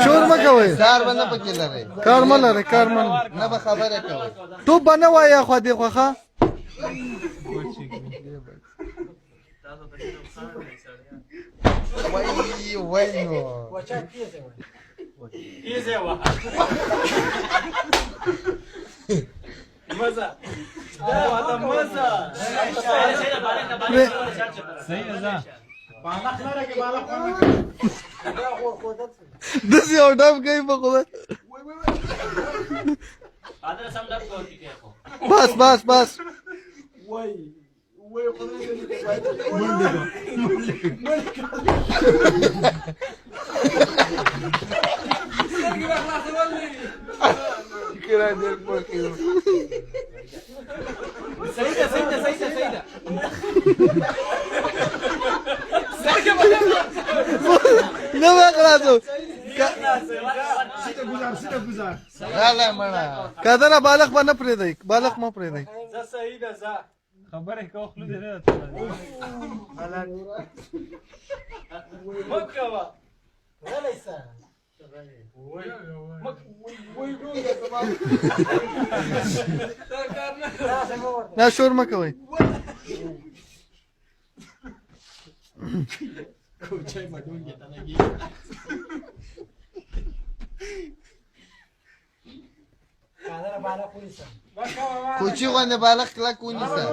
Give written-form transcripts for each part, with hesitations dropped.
شور مه کوئ کار به نه پکې لرئ کار مه لرئ کار مه نه به خبره کوئ ټوپ به نه وایه خوا دې خوا ښه وای نو مزه دا مزه صحیح ده بالغ لره کې بالغ داسې یو ډب کوي په خدای بس بس بس وای وای نه مې خلاصو راله مړه قادره بالغ به نه پرېږدئ بالغ مه پرېږدئ صحیح ده زه خبرې کوه خوله دې نه مکوه نه شور مه کوئ کوچی غوندې بالغ کلک ونیسه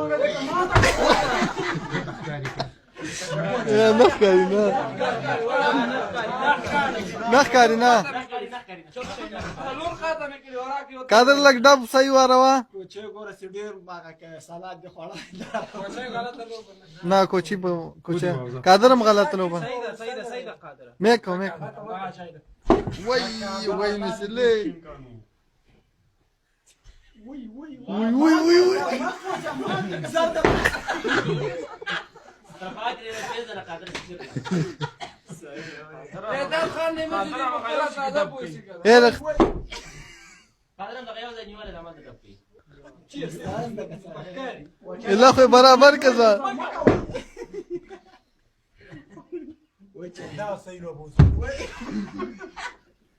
نه ښکاري نه نه ښکاري نه قادر لږ ډب صحیح واروه نه کوچی به کوچی قادر هم غلطه لوبه میکو میکو وای وای نسلې وی وی وی وی الله خو برابر کزا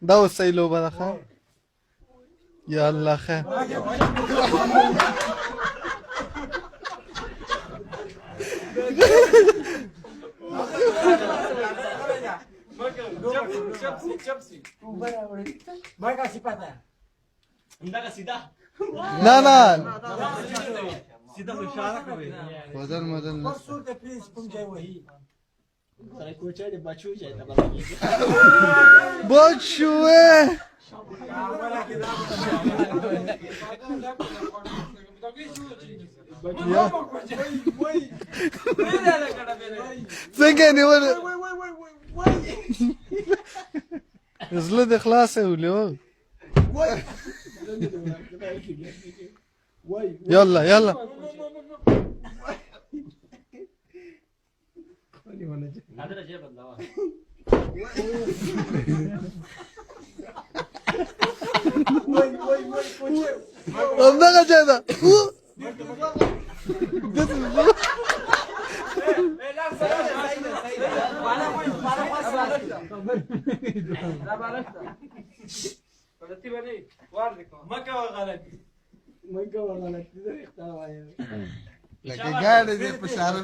دا اوس صحیح لوبه ده ښه یا الله خیر نه نه بدل مدل بچوه څنګه نیول زړه دې خلاصه ولې يلا يلا همدغه ځای ده لکه ګاډی دې په شاره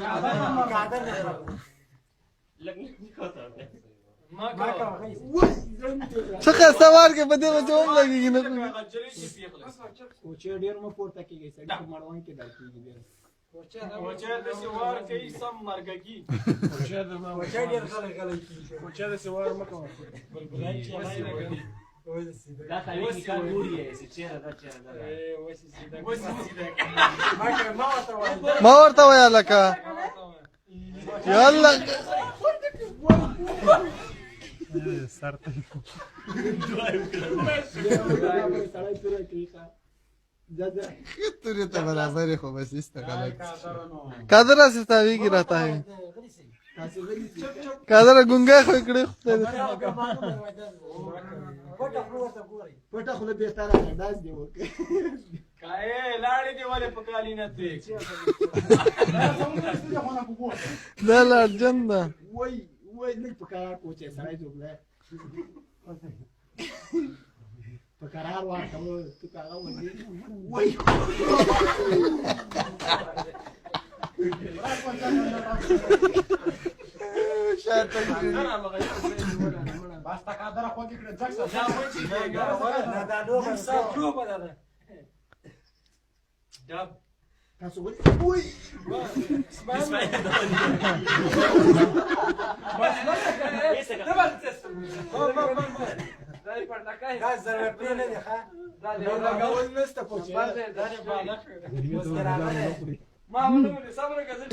څه ښایسته وار کې په دې به چې هم لګېږي نه کوچې ډېر مه پورته کېږي سړي په مړوند کې ډال کېږي بیا کوچې داسې وار کوي سم مرګګي کوچې ډېر غلی غلی کېږي کوچې داسې وار مه کوه بلبلای چې هغه نه کوي دا خالي نکاح ګوري چې چیرې دا چیرې دا ما ورته ویل لکه یالا سر ته تورې ته برابرې خو بس ایسته غلط قادر اسې تاویږي راته ہے قادر ګونګای خو کړې پټه خوله بهتره ده داس دی وکړه کای لاړې دی ولې په کالی نه ته دا لا جنده وای وای نه په قرار کوچې سړی جوړه په قرار واټو تو کاغه ودی وای شاته بس تا قدر خو کې کړه ځکه دا دا دوه سات جو بدل جاب تاسو ولې وای اسماعیل بس دای پړتکای دا زره په نه ده ښا دا لګول نشته پوهه دا نه بالا ما ونه صبر کړه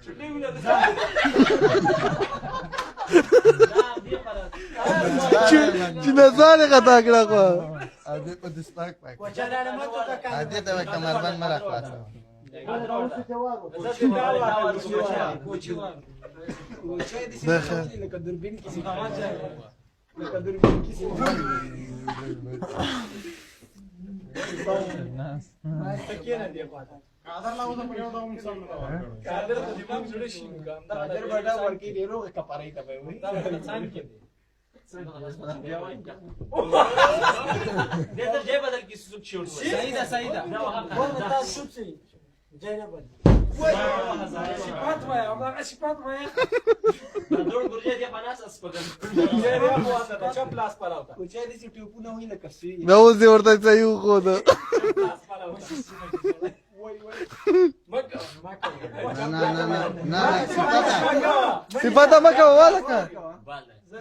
چټي ونه ده چې نظر غدا کړه خو ادي په دسپاک پاک وچاله مته کا ادي ته کمربند مرا خلاص لکه دوربین کې لکه دوربین کې تکینه دی خواته قادر لا وځه په یو ډول انسان نه قادر ته دماغ جوړ شي قادر بڑا ورکی دی روغه کپارای ته وي دا انسان کې دی دې ته جې بدل کی سوق شوړ سیدا دا واه تا شوت سي جاینه بل صفات ما او صفات ما دور ګرځي دې پناس اسپګل جې ری په واسطه دا چپ لاس پراوتا او چې دې ټیپونه وي لکه سی دا اوس دې ورته ځایو خو دا لاس پراوتا وای وای مکه نه صفاته مکه واله کا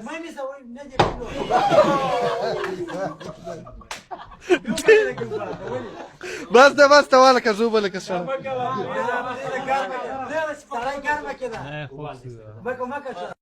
ماني سوي نجي بس ده واله کا زوبه لك الشرف مکه